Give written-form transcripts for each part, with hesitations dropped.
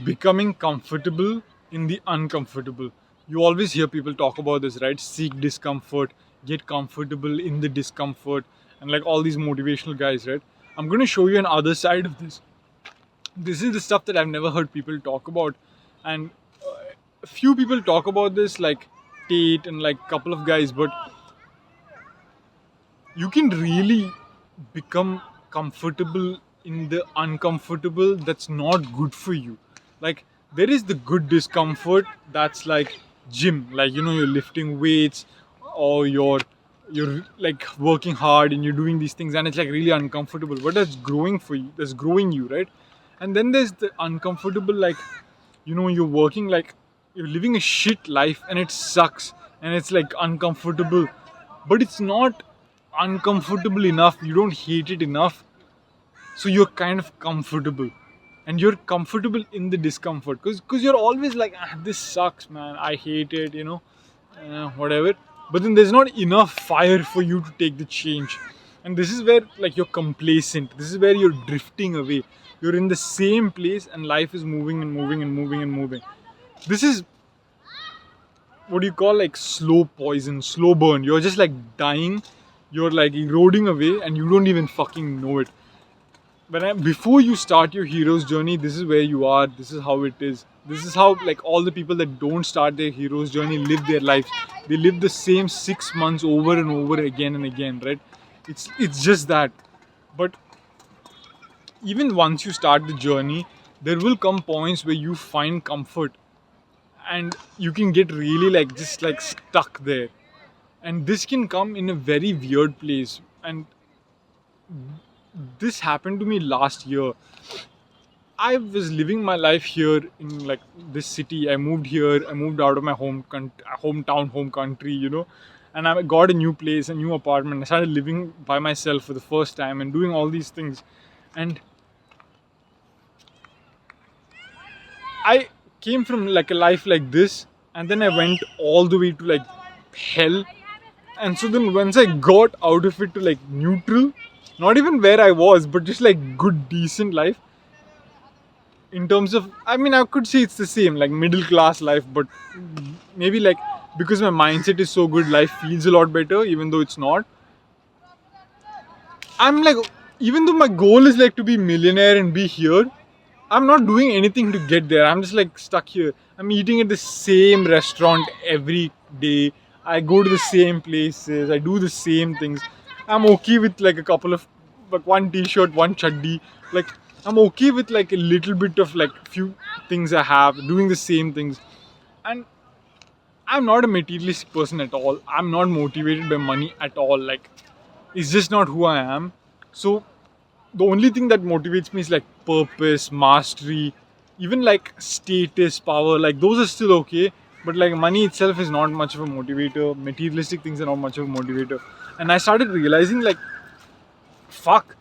becoming comfortable in the uncomfortable. You always hear people talk about this, right? Seek discomfort, get comfortable in the discomfort, and like all these motivational guys, right? I'm going to show you another side of this. This is the stuff that I've never heard people talk about, and a few people talk about this, like Tate and like a couple of guys, but you can really become comfortable in the uncomfortable that's not good for you. Like there is the good discomfort that's like gym, like you're lifting weights, or you're like working hard and you're doing these things and it's like really uncomfortable, but that's growing for you, that's growing you, right? And then there's the uncomfortable, like you're working, like you're living a shit life and it sucks and it's like uncomfortable, but it's not uncomfortable enough, you don't hate it enough, so you're kind of comfortable, and you're comfortable in the discomfort because you're always like, this sucks, man, I hate it, whatever. But then there's not enough fire for you to take the change, and this is where like you're complacent, this is where you're drifting away, you're in the same place and life is moving and moving and moving and moving. This is what do you call, like slow poison, slow burn. You're just like dying, you're like eroding away and you don't even fucking know it. Before you start your hero's journey, this is where you are, this is how it is. This is how like all the people that don't start their hero's journey live their lives. They live the same 6 months over and over again and again, right? It's just that. But even once you start the journey, there will come points where you find comfort and you can get really like just like stuck there, and this can come in a very weird place. And this happened to me last year. I was living my life here in like this city. I moved here, I moved out of my hometown, home country, and I got a new place, a new apartment. I started living by myself for the first time and doing all these things. And I came from like a life like this, and then I went all the way to like hell. And so then once I got out of it to like neutral, not even where I was, but just like good, decent life. In terms of, I mean, I could say it's the same, like middle class life, but maybe like because my mindset is so good, life feels a lot better, even though it's not. I'm like, even though my goal is like to be millionaire and be here, I'm not doing anything to get there. I'm just like stuck here. I'm eating at the same restaurant every day. I go to the same places. I do the same things. I'm okay with like a couple of, like one t-shirt, one chaddi. Like I'm okay with like a little bit of like few things I have, doing the same things. And I'm not a materialistic person at all. I'm not motivated by money at all. Like it's just not who I am. So the only thing that motivates me is like purpose, mastery, even like status, power. Like those are still okay, but like money itself is not much of a motivator. Materialistic things are not much of a motivator. And I started realizing like, fuck,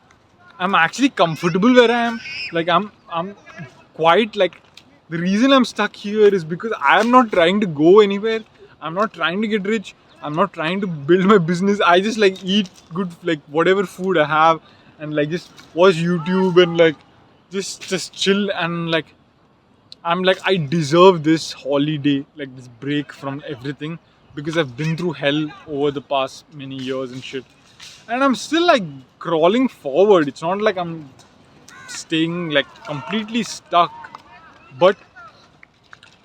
I'm actually comfortable where I am. Like I'm quite like, the reason I'm stuck here is because I'm not trying to go anywhere. I'm not trying to get rich. I'm not trying to build my business. I just like eat good, like whatever food I have, and like just watch YouTube and like just chill. And like I'm like, I deserve this holiday, like this break from everything, because I've been through hell over the past many years and shit. And I'm still like crawling forward. It's not like I'm staying like completely stuck, but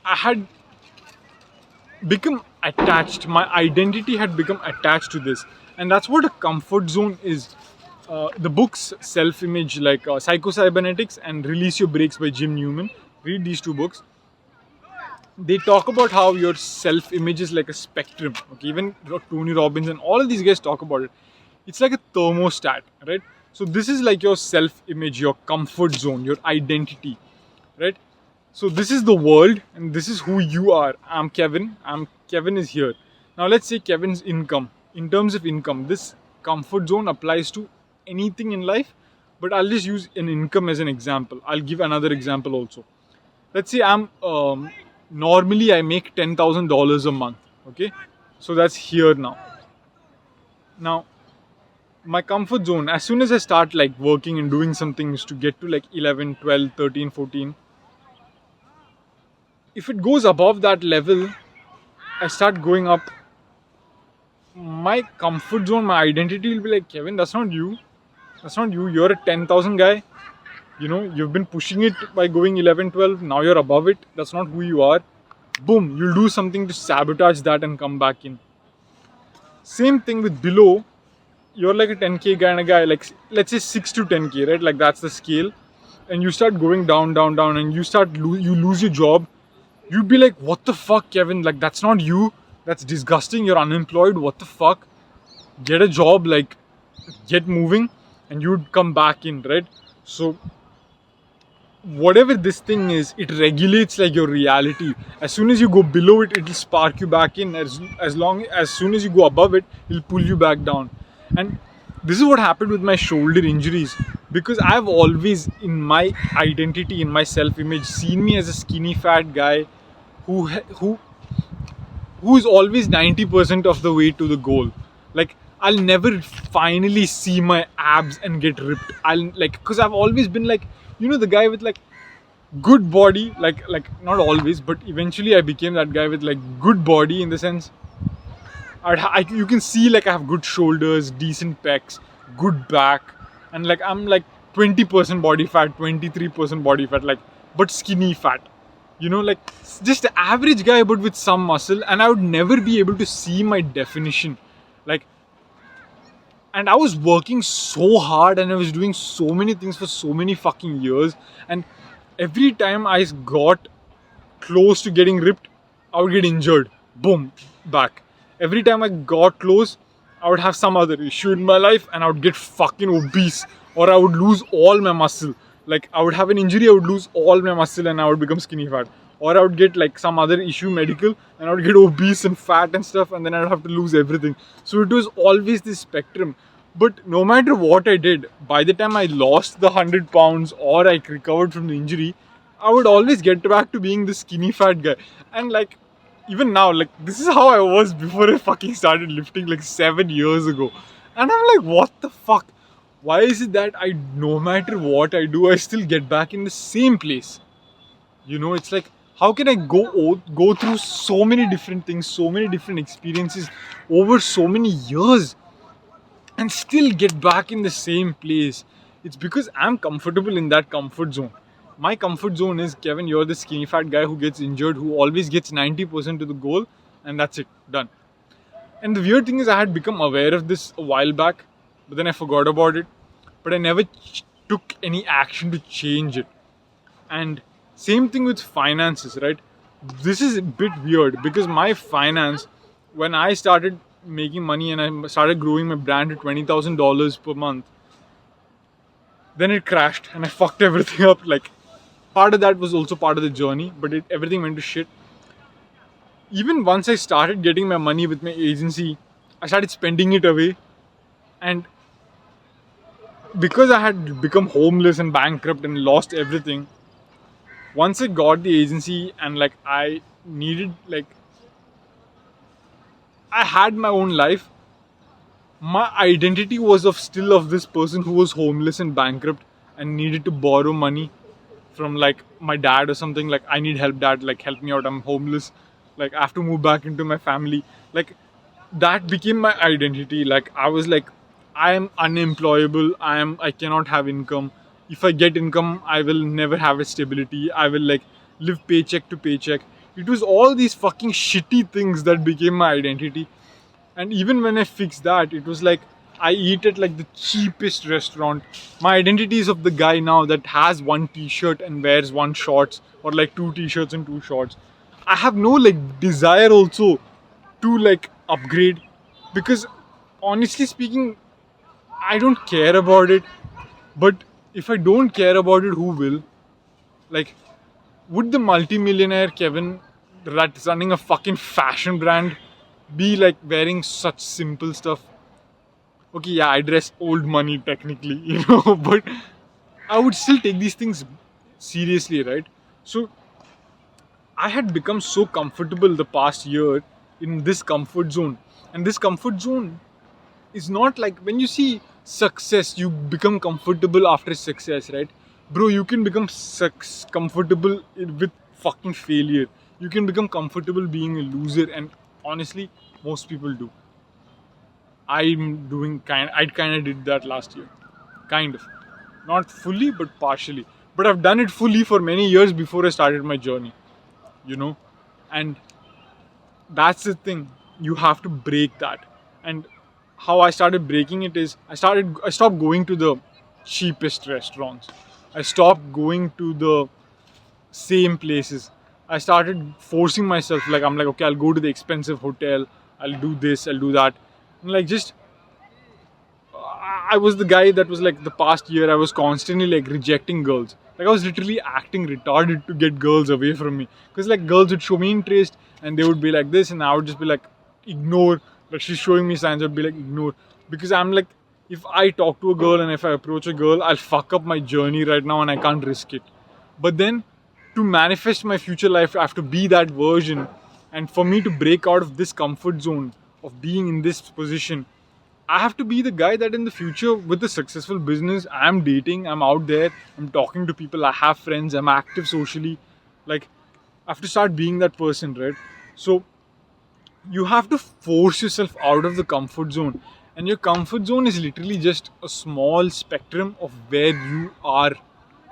I had become attached. My identity had become attached to this, and that's what a comfort zone is. The books Self-Image, like Psycho-Cybernetics and Release Your Brakes by Jim Newman. Read these two books. They talk about how your self-image is like a spectrum. Okay, even Tony Robbins and all of these guys talk about it. It's like a thermostat, right? So this is like your self-image, your comfort zone, your identity, right? So this is the world and this is who you are. I'm Kevin. Kevin is here. Now let's say Kevin's income. In terms of income, this comfort zone applies to anything in life, but I'll just use an income as an example. I'll give another example also. Let's say normally I make $10,000 a month. Okay, so that's here now. Now my comfort zone, as soon as I start like working and doing some things to get to like 11, 12, 13, 14, if it goes above that level, I start going up. My comfort zone, my identity will be like, Kevin, that's not you. That's not you. You're a 10,000 guy. You've been pushing it by going 11, 12. Now you're above it. That's not who you are. Boom, you'll do something to sabotage that and come back in. Same thing with below. You're like a 10k kind of guy, like let's say 6 to 10k, right? Like that's the scale. And you start going down, down, down, and you lose your job. You'd be like, what the fuck, Kevin? Like, that's not you. That's disgusting. You're unemployed. What the fuck? Get a job, like, get moving, and you'd come back in, right? So whatever this thing is, it regulates like your reality. As soon as you go below it, it'll spark you back in. As soon as you go above it, it'll pull you back down. And this is what happened with my shoulder injuries, because I've always, in my identity, in my self-image, seen me as a skinny fat guy who who who's always 90% of the way to the goal. Like, I'll never finally see my abs and get ripped. I'll like, because I've always been like, the guy with like good body, like not always, but eventually I became that guy with like good body, in the sense you can see like I have good shoulders, decent pecs, good back, and like I'm like 20% body fat, 23% body fat, like, but skinny fat. Like just the average guy, but with some muscle, and I would never be able to see my definition. Like, and I was working so hard and I was doing so many things for so many fucking years, and every time I got close to getting ripped, I would get injured. Boom, back. Every time I got close, I would have some other issue in my life and I would get fucking obese, or I would lose all my muscle. Like, I would have an injury, I would lose all my muscle and I would become skinny fat. Or I would get like some other issue, medical, and I would get obese and fat and stuff, and then I would have to lose everything. So it was always this spectrum. But no matter what I did, by the time I lost the 100 pounds or I recovered from the injury, I would always get back to being the skinny fat guy. And like, even now, like, this is how I was before I fucking started lifting like 7 years ago. And I'm like, what the fuck? Why is it that no matter what I do, I still get back in the same place? It's like, how can I go through so many different things, so many different experiences over so many years and still get back in the same place? It's because I'm comfortable in that comfort zone. My comfort zone is, Kevin, you're the skinny fat guy who gets injured, who always gets 90% to the goal, and that's it, done. And the weird thing is, I had become aware of this a while back, but then I forgot about it. But I never took any action to change it. And same thing with finances, right? This is a bit weird, because my finance, when I started making money and I started growing my brand to $20,000 per month, then it crashed and I fucked everything up. Like, part of that was also part of the journey, but everything went to shit. Even once I started getting my money with my agency, I started spending it away. And because I had become homeless and bankrupt and lost everything, once I got the agency and like I had my own life, my identity was still of this person who was homeless and bankrupt and needed to borrow money from like my dad or something. Like, I need help, dad, like help me out, I'm homeless, like I have to move back into my family. Like, that became my identity. Like, I was like, I am unemployable, I cannot have income. If I get income, I will never have a stability, I will like live paycheck to paycheck. It was all these fucking shitty things that became my identity. And even when I fixed that, it was like, I eat at like the cheapest restaurant. My identity is of the guy now that has one t-shirt and wears one shorts, or like two t-shirts and two shorts. I have no like desire also to like upgrade, because honestly speaking, I don't care about it. But if I don't care about it, who will? Like, would the multimillionaire Kevin that's running a fucking fashion brand be like wearing such simple stuff? Okay, yeah, I dress old money technically, but I would still take these things seriously, right? So I had become so comfortable the past year in this comfort zone. And this comfort zone is not like, when you see success, you become comfortable after success, right? Bro, you can become comfortable with fucking failure. You can become comfortable being a loser, and honestly, most people do. I kind of did that last year. Kind of. Not fully, but partially. But I've done it fully for many years before I started my journey, you know? And that's the thing. You have to break that. And how I started breaking it is I stopped going to the cheapest restaurants. I stopped going to the same places. I started forcing myself. Like I'm like, okay, I'll go to the expensive hotel. I'll do this. I'll do that. And like just I was the guy that was like the past year I was constantly like rejecting girls. Like I was literally acting retarded to get girls away from me. Because like girls would show me interest and they would be like this and I would just be like ignore. Like she's showing me signs, I'd be like ignore. Because I'm like if I talk to a girl and if I approach a girl, I'll fuck up my journey right now and I can't risk it. But then to manifest my future life, I have to be that version. And for me to break out of this comfort zone of being in this position, I have to be the guy that in the future with a successful business, I'm dating, I'm out there, I'm talking to people, I have friends, I'm active socially. Like, I have to start being that person, right? So, you have to force yourself out of the comfort zone. And your comfort zone is literally just a small spectrum of where you are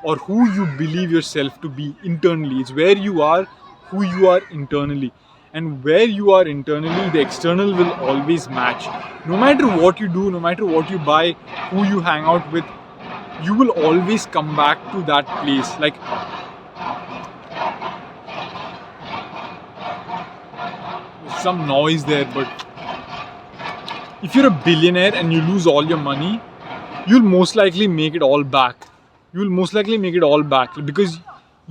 or who you believe yourself to be internally. It's where you are, who you are internally. And where you are internally, the external will always match. No matter what you do, no matter what you buy, who you hang out with, you will always come back to that place. Like, there's some noise there, but if you're a billionaire and you lose all your money, you'll most likely make it all back. You will most likely make it all back because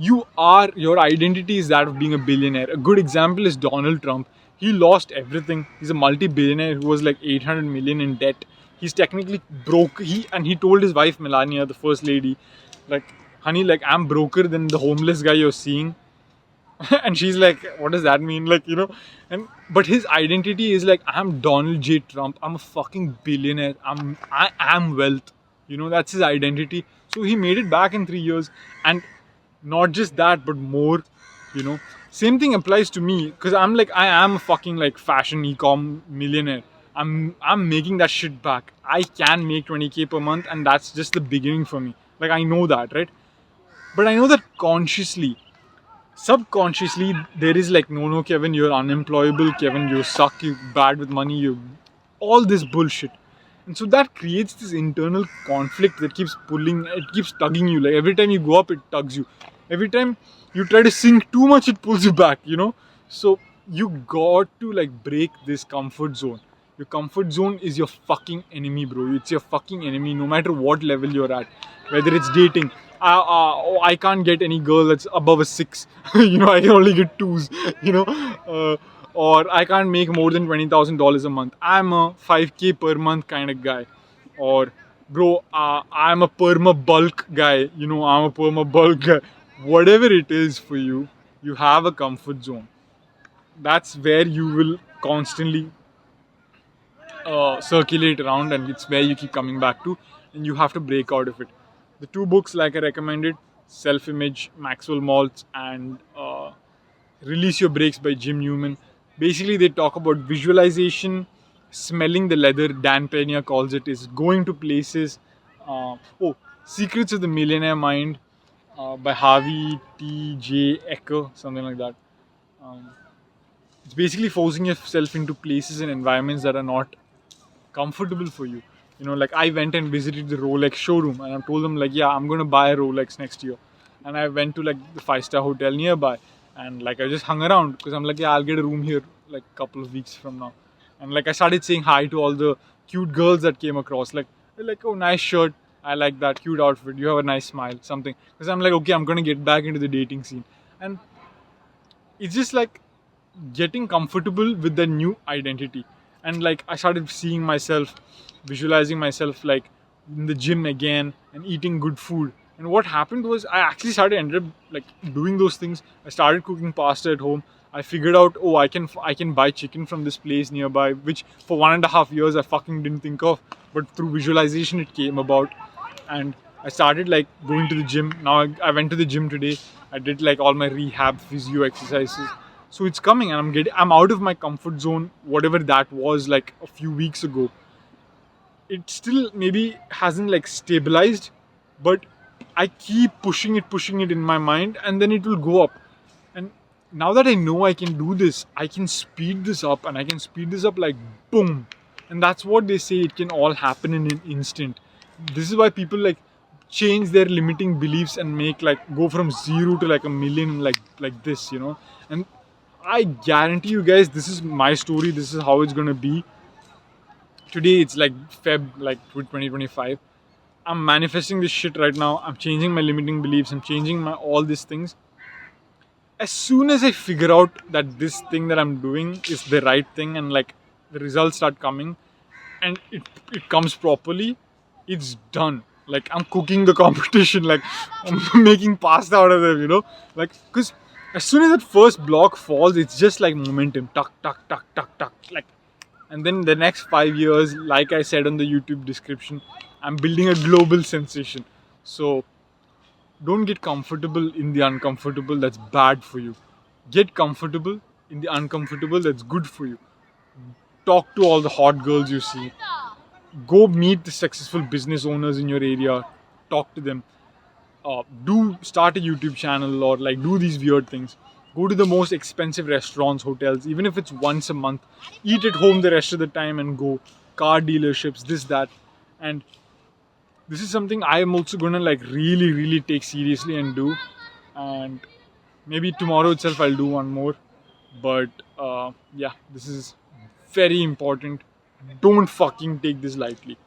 your identity is that of being a billionaire. A good example is Donald Trump. He lost everything. He's a multi-billionaire who was like 800 million in debt. He's technically broke. He told his wife Melania, the first lady, like, honey, like I'm broker than the homeless guy you're seeing. And she's like, what does that mean? Like, and but his identity is like, I'm Donald J. Trump. I'm a fucking billionaire. I am wealth. That's his identity. So he made it back in 3 years. And not just that, but more, Same thing applies to me because I am a fucking like fashion e-com millionaire. I'm making that shit back. I can make 20k per month, and that's just the beginning for me. Like I know that, right? But I know that consciously, subconsciously, there is like, no, Kevin, you're unemployable. Kevin, you suck. You're bad with money. You all this bullshit. And so that creates this internal conflict that keeps pulling, it keeps tugging you. Like every time you go up, it tugs you. Every time you try to sink too much, it pulls you back, So you got to like break this comfort zone. Your comfort zone is your fucking enemy, bro. It's your fucking enemy no matter what level you're at. Whether it's dating. I can't get any girl that's above a 6. I can only get 2s, or I can't make more than $20,000 a month. I'm a 5k per month kind of guy. Or, bro, I'm a perma bulk guy. I'm a perma bulk guy. Whatever it is for you, you have a comfort zone. That's where you will constantly circulate around, and it's where you keep coming back to, and you have to break out of it. The 2 books like I recommended, Self-Image, Maxwell Maltz, and Release Your Brakes by Jim Newman. Basically, they talk about visualization, smelling the leather, Dan Pena calls it, is going to places. Secrets of the Millionaire Mind by Harvey T.J. Ecker, something like that. It's basically forcing yourself into places and environments that are not comfortable for you. Like I went and visited the Rolex showroom and I told them like, yeah, I'm going to buy a Rolex next year. And I went to like the 5-star hotel nearby and like I just hung around because I'm like, yeah, I'll get a room here like a couple of weeks from now. And like I started saying hi to all the cute girls that came across. Like, they're like, oh, nice shirt. I like that, cute outfit. You have a nice smile, something. Because I'm like, okay, I'm going to get back into the dating scene. And it's just like getting comfortable with the new identity. And like I started seeing myself, visualizing myself like in the gym again and eating good food. And what happened was I actually ended up like doing those things. I started cooking pasta at home. I figured out, oh, I can buy chicken from this place nearby, which for 1.5 years I fucking didn't think of. But through visualization it came about. And I started like going to the gym. Now I went to the gym today I did like all my rehab physio exercises. So it's coming, and I'm out of my comfort zone, whatever that was like a few weeks ago. It still maybe hasn't like stabilized, but I keep pushing it in my mind, and then it will go up. And now that I know I can do this, I can speed this up, and I can speed this up like boom. And that's what they say, it can all happen in an instant. This is why people like change their limiting beliefs and make like go from zero to like a million like this, you know. And I guarantee you guys, this is my story, this is how it's gonna be. Today it's like Feb, like 2025. I'm manifesting this shit right now. I'm changing my limiting beliefs, I'm changing my all these things. As soon as I figure out that this thing that I'm doing is the right thing, and like the results start coming, and it comes properly, it's done. Like I'm cooking the competition, like I'm making pasta out of them, you know? Like, because as soon as that first block falls, it's just like momentum, tuck, tuck, tuck, tuck, tuck, like. And then the next 5 years, like I said on the YouTube description, I'm building a global sensation. So don't get comfortable in the uncomfortable, that's bad for you. Get comfortable in the uncomfortable, that's good for you. Talk to all the hot girls you see. Go meet the successful business owners in your area. Talk to them. Do start a YouTube channel, or like do these weird things. Go to the most expensive restaurants, hotels, even if it's once a month. Eat at home the rest of the time and go. Car dealerships, this, that. And this is something I am also gonna like really, really take seriously and do. And maybe tomorrow itself I'll do one more. But yeah, this is very important. Don't fucking take this lightly.